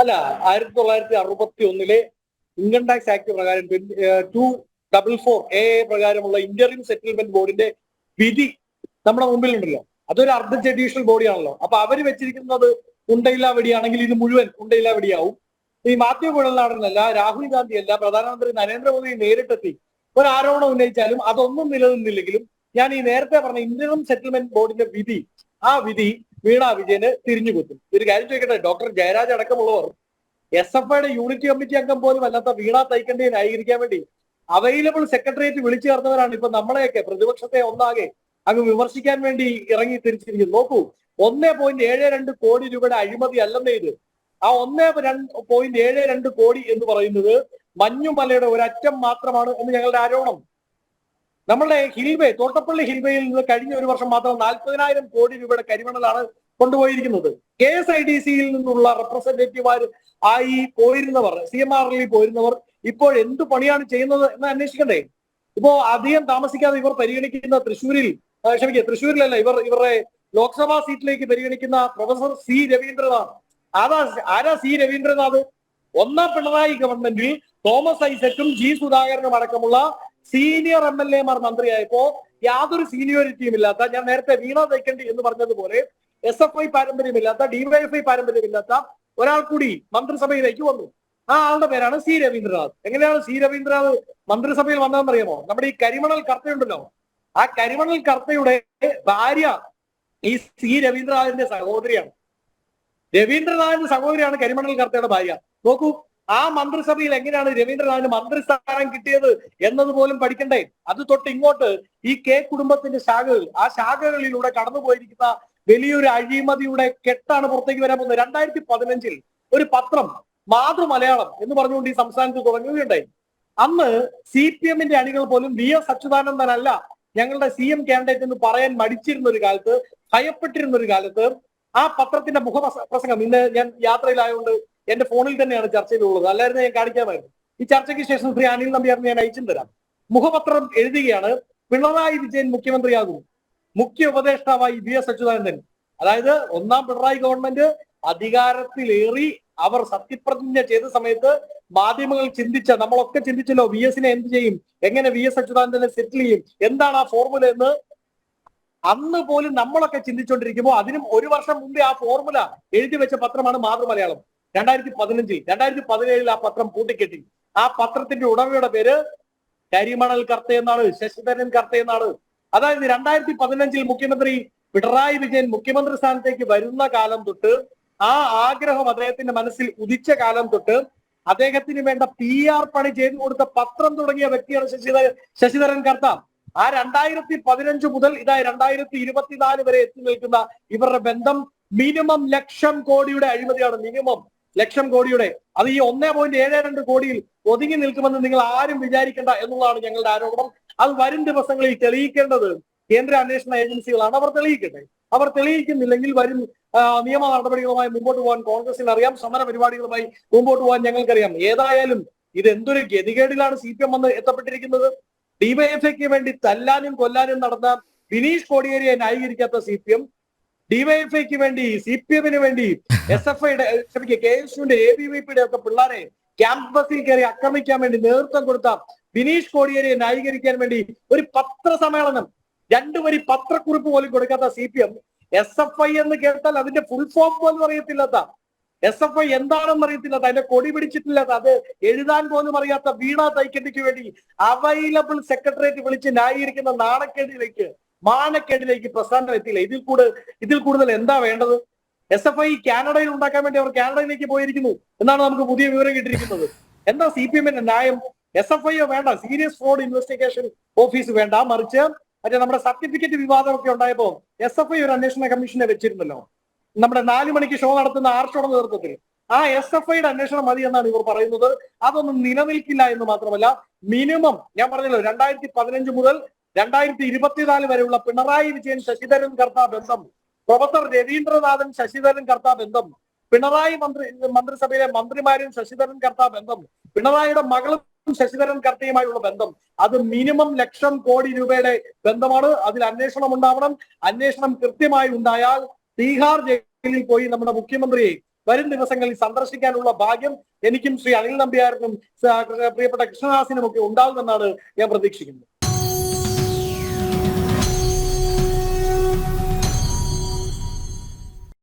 അല്ല, 1961 income tax act പ്രകാരം 244A പ്രകാരമുള്ള ഇന്ററിം സെറ്റിൽമെന്റ് ബോർഡിന്റെ വിധി നമ്മുടെ മുമ്പിലുണ്ടല്ലോ. അതൊരു അർദ്ധ ജുഡീഷ്യൽ ബോഡിയാണല്ലോ. അപ്പൊ അവര് വെച്ചിരിക്കുന്നത് ഉണ്ടയില്ലാ വെടിയാണെങ്കിൽ ഇത് മുഴുവൻ ഉണ്ടയില്ലാ വെടിയാവും. ഈ മാത്യു കുഴൽനാടനല്ല, രാഹുൽ ഗാന്ധി അല്ല, പ്രധാനമന്ത്രി നരേന്ദ്രമോദി നേരിട്ടെത്തി ഒരു ആരോപണം ഉന്നയിച്ചാലും അതൊന്നും നിലനിന്നില്ലെങ്കിലും ഞാൻ ഈ നേരത്തെ പറഞ്ഞ ഇന്ററിം സെറ്റിൽമെന്റ് ബോർഡിന്റെ വിധി, ആ വിധി വീണ വിജയന് തിരിഞ്ഞുകുത്തും. ഒരു കാര്യം ചോദിക്കട്ടെ, ഡോക്ടർ ജയരാജ് അടക്കമുള്ളവർ SFIയുടെ യൂണിറ്റ് കമ്മിറ്റി അംഗം പോലും അല്ലാത്ത വീണ തൈക്കണ്ടിയെ ന്യായീകരിക്കാൻ വേണ്ടി അവൈലബിൾ സെക്രട്ടേറിയറ്റ് വിളിച്ചു ചേർന്നവരാണ് ഇപ്പൊ നമ്മളെയൊക്കെ പ്രതിപക്ഷത്തെ ഒന്നാകെ അങ്ങ് വിമർശിക്കാൻ വേണ്ടി ഇറങ്ങി തിരിച്ചിരിക്കുന്നു. നോക്കൂ, 1.72 കോടി രൂപയുടെ അഴിമതി അല്ലെന്നേ ഇത്. ആ 1.72 കോടി എന്ന് പറയുന്നത് മഞ്ഞുമലയുടെ ഒരറ്റം മാത്രമാണ് എന്ന് ഞങ്ങളുടെ ആരോപണം. നമ്മളുടെ ഹിൽവേ, തോട്ടപ്പള്ളി ഹിൽവേയിൽ നിന്ന് കഴിഞ്ഞ ഒരു വർഷം മാത്രം 40,000 കോടി രൂപയുടെ കരിമണലാണ് കൊണ്ടുപോയിരിക്കുന്നത്. KSIDCയിൽ നിന്നുള്ള റെപ്രസെന്റേറ്റീവ്മാർ ആയി പോയിരുന്നവർ, CMRL പോയിരുന്നവർ ഇപ്പോൾ എന്ത് പണിയാണ് ചെയ്യുന്നത് എന്ന് അന്വേഷിക്കണ്ടേ? ഇപ്പോ അധികം താമസിക്കാതെ ഇവർ പരിഗണിക്കുന്ന തൃശ്ശൂരിലല്ല, ഇവരുടെ ലോക്സഭാ സീറ്റിലേക്ക് പരിഗണിക്കുന്ന പ്രൊഫസർ C രവീന്ദ്രനാഥ്. ആരാ C രവീന്ദ്രനാഥ്? ഒന്നാം പിണറായി ഗവൺമെന്റിൽ തോമസ് ഐസക്കും G സുധാകരനും അടക്കമുള്ള സീനിയർ MLA മാർ മന്ത്രിയായപ്പോ യാതൊരു സീനിയോറിറ്റിയും ഇല്ലാത്ത, ഞാൻ നേരത്തെ വീണ തൈക്കണ്ടി എന്ന് പറഞ്ഞതുപോലെ SFI പാരമ്പര്യമില്ലാത്ത, DYFI പാരമ്പര്യമില്ലാത്ത ഒരാൾ കൂടി മന്ത്രിസഭയിലേക്ക് വന്നു. ആ ആളുടെ പേരാണ് C രവീന്ദ്രനാഥ്. എങ്ങനെയാണ് C രവീന്ദ്രനാഥ് മന്ത്രിസഭയിൽ വന്നതെന്നറിയാമോ? നമ്മുടെ ഈ കരിമണൽ കർത്തയുണ്ടല്ലോ, ആ കരിമണൽ കർത്തയുടെ ഭാര്യ ഈ C രവീന്ദ്രനാഥിന്റെ സഹോദരിയാണ്. രവീന്ദ്രനാഥിന്റെ സഹോദരിയാണ് കരിമണൽ കർത്തയുടെ ഭാര്യ. നോക്കൂ, ആ മന്ത്രിസഭയിൽ എങ്ങനെയാണ് രവീന്ദ്രനാഥിന് മന്ത്രിസ്ഥാനം കിട്ടിയത് എന്നതുപോലും പഠിക്കണ്ടേ? അത് തൊട്ട് ഇങ്ങോട്ട് ഈ കുടുംബത്തിന്റെ ശാഖകൾ, ആ ശാഖകളിലൂടെ കടന്നുപോയിരിക്കുന്ന വലിയൊരു അഴിമതിയുടെ കെട്ടാണ് പുറത്തേക്ക് വരാൻ പോകുന്നത്. 2015 ഒരു പത്രം മാതൃമലയാളം എന്ന് പറഞ്ഞുകൊണ്ട് ഈ സംസ്ഥാനത്ത് തുടങ്ങുകയുണ്ടായി. അന്ന് CPM-ന്റെ അണികൾ പോലും VS അച്യുതാനന്ദനല്ല ഞങ്ങളുടെ CM കാൻഡിഡേറ്റ് എന്ന് പറയാൻ മടിച്ചിരുന്ന ഒരു കാലത്ത്, ഭയപ്പെട്ടിരുന്ന ഒരു കാലത്ത്, ആ പത്രത്തിന്റെ മുഖപ്രസംഗം, ഇന്ന് ഞാൻ യാത്രയിലായതുകൊണ്ട് എന്റെ ഫോണിൽ തന്നെയാണ് ചർച്ചയിലുള്ളത്, അല്ലായിരുന്നു ഞാൻ കാണിക്കാമായിരുന്നു. ഈ ചർച്ചയ്ക്ക് ശേഷം ശ്രീ അനിൽ നമ്പ്യാറിന് ഞാൻ അയച്ചു തരാം. മുഖപത്രം എഴുതുകയാണ്, പിണറായി വിജയൻ മുഖ്യമന്ത്രിയാകും, മുഖ്യ ഉപദേഷ്ടാവായി VS അച്യുതാനന്ദൻ. അതായത് ഒന്നാം പിണറായി ഗവൺമെന്റ് അധികാരത്തിലേറി അവർ സത്യപ്രതിജ്ഞ ചെയ്ത സമയത്ത് മാധ്യമങ്ങൾ ചിന്തിച്ച, നമ്മളൊക്കെ ചിന്തിച്ചല്ലോ, VS-നെ എന്ത് ചെയ്യും, എങ്ങനെ VS അച്യുതാനന്ദനെ സെറ്റിൽ ചെയ്യും, എന്താണ് ആ ഫോർമുല എന്ന് അന്ന് പോലും നമ്മളൊക്കെ ചിന്തിച്ചുകൊണ്ടിരിക്കുമ്പോൾ അതിനും ഒരു വർഷം മുമ്പേ ആ ഫോർമുല എഴുതി വെച്ച പത്രമാണ് മാതൃമലയാളം. 2015. 2017 ആ പത്രം പൂട്ടിക്കെട്ടി. ആ പത്രത്തിന്റെ ഉടമയുടെ പേര് കരിമണൽ കർത്ത എന്നാണ്, ശശിധരൻ കർത്ത എന്നാണ്. അതായത് 2015 മുഖ്യമന്ത്രി പിണറായി വിജയൻ മുഖ്യമന്ത്രി സ്ഥാനത്തേക്ക് വരുന്ന കാലം തൊട്ട്, ആ ആഗ്രഹം അദ്ദേഹത്തിന്റെ മനസ്സിൽ ഉദിച്ച കാലം തൊട്ട് അദ്ദേഹത്തിന് വേണ്ട PR പണി ചെയ്തു കൊടുത്ത പത്രം തുടങ്ങിയ വ്യക്തിയാണ് ശശിധരൻ കർത്ത. ആ 2015 മുതൽ ഇതായി 2024 വരെ എത്തി നിൽക്കുന്ന ഇവരുടെ ബന്ധം മിനിമം 1,00,000 കോടിയുടെ അഴിമതിയാണ്. മിനിമം 1,00,000 കോടിയുടെ. അത് ഈ 1.72 കോടിയിൽ ഒതുങ്ങി നിൽക്കുമെന്ന് നിങ്ങൾ ആരും വിചാരിക്കേണ്ട എന്നുള്ളതാണ് ഞങ്ങളുടെ ആരോപണം. അത് വരും ദിവസങ്ങളിൽ തെളിയിക്കേണ്ടത് കേന്ദ്ര അന്വേഷണ ഏജൻസികളാണ്. അവർ തെളിയിക്കട്ടെ. അവർ തെളിയിക്കുന്നില്ലെങ്കിൽ വരും നിയമ നടപടികളുമായി മുമ്പോട്ട് പോകാൻ കോൺഗ്രസിന് അറിയാം, സമര പരിപാടികളുമായി മുമ്പോട്ട് പോകാൻ ഞങ്ങൾക്കറിയാം. ഏതായാലും ഇത് എന്തൊരു ഗതികേടിലാണ് CPM വന്ന് എത്തപ്പെട്ടിരിക്കുന്നത്. DYFIക്ക് വേണ്ടി തല്ലാനും കൊല്ലാനും നടന്ന ബിനീഷ് കോടിയേരിയെ ന്യായീകരിക്കാത്ത CPM, DYFIക്ക് വേണ്ടി CPM-ന് വേണ്ടി SFIയുടെ KSUവിന്റെ ABVP-യുടെ ഒക്കെ പിള്ളേരെ ക്യാമ്പസിൽ കയറി ആക്രമിക്കാൻ വേണ്ടി നേതൃത്വം കൊടുത്ത ബിനീഷ് കോടിയേരിയെ ന്യായീകരിക്കാൻ വേണ്ടി ഒരു പത്രസമ്മേളനം, 2 വരി പത്രക്കുറിപ്പ് പോലും കൊടുക്കാത്ത CPM, SFI എന്ന് കേട്ടാൽ അതിന്റെ ഫുൾ ഫോം പോലും അറിയത്തില്ലാത്ത, SFI എന്താണെന്ന് അറിയത്തില്ലാത്ത, അതിന്റെ കൊടി പിടിച്ചിട്ടില്ലാത്ത, അത് എഴുതാൻ പോലും അറിയാത്ത വീണ തൈക്കണ്ടിക്ക് വേണ്ടി അവൈലബിൾ സെക്രട്ടേറിയറ്റ് വിളിച്ച് ന്യായീകരിക്കുന്ന മാനക്കേടിലേക്ക് പ്രസ്ഥാനം എത്തിയില്ല. ഇതിൽ കൂടുതൽ എന്താ വേണ്ടത്? SFI കാനഡയിൽ ഉണ്ടാക്കാൻ വേണ്ടി അവർ കാനഡയിലേക്ക് പോയിരിക്കുന്നു എന്നാണ് നമുക്ക് പുതിയ വിവരം കിട്ടിയിരിക്കുന്നത്. എന്താ CPM-ന്റെ ന്യായം? SFI വേണ്ട, സീരിയസ് ഫ്രോഡ് ഇൻവെസ്റ്റിഗേഷൻ ഓഫീസ് വേണ്ട, മറിച്ച് മറ്റേ നമ്മുടെ സർട്ടിഫിക്കറ്റ് വിവാദമൊക്കെ ഉണ്ടായപ്പോ SFI ഒരു അന്വേഷണ കമ്മീഷനെ വെച്ചിരുന്നല്ലോ, നമ്മുടെ 4 മണിക്ക് ഷോ നടത്തുന്ന ആർഷോയുടെ നേതൃത്വത്തിൽ. ആ SFIയുടെ അന്വേഷണം മതി എന്നാണ് ഇവർ പറയുന്നത്. അതൊന്നും നിലനിൽക്കില്ല എന്ന് മാത്രമല്ല, മിനിമം ഞാൻ പറഞ്ഞല്ലോ 2015 മുതൽ 2024 വരെയുള്ള പിണറായി വിജയൻ ശശിധരൻ കർത്ത ബന്ധം, പ്രൊഫസർ രവീന്ദ്രനാഥൻ ശശിധരൻ കർത്ത ബന്ധം, പിണറായി മന്ത്രിസഭയിലെ മന്ത്രിമാരും ശശിധരൻ കർത്ത ബന്ധം, പിണറായിയുടെ മകളും ശശിധരൻ കർത്തയുമായുള്ള ബന്ധം, അത് മിനിമം 1,00,000 കോടി രൂപയുടെ ബന്ധമാണ്. അതിൽ അന്വേഷണം ഉണ്ടാവണം. അന്വേഷണം കൃത്യമായി ഉണ്ടായാൽ തീഹാർ ജയിലിൽ പോയി നമ്മുടെ മുഖ്യമന്ത്രിയെ വരും ദിവസങ്ങളിൽ സന്ദർശിക്കാനുള്ള ഭാഗ്യം എനിക്കും ശ്രീ അനിൽ നമ്പ്യാറിനും പ്രിയപ്പെട്ട കൃഷ്ണദാസിനും ഒക്കെ ഉണ്ടാകുമെന്നാണ് ഞാൻ പ്രതീക്ഷിക്കുന്നത്.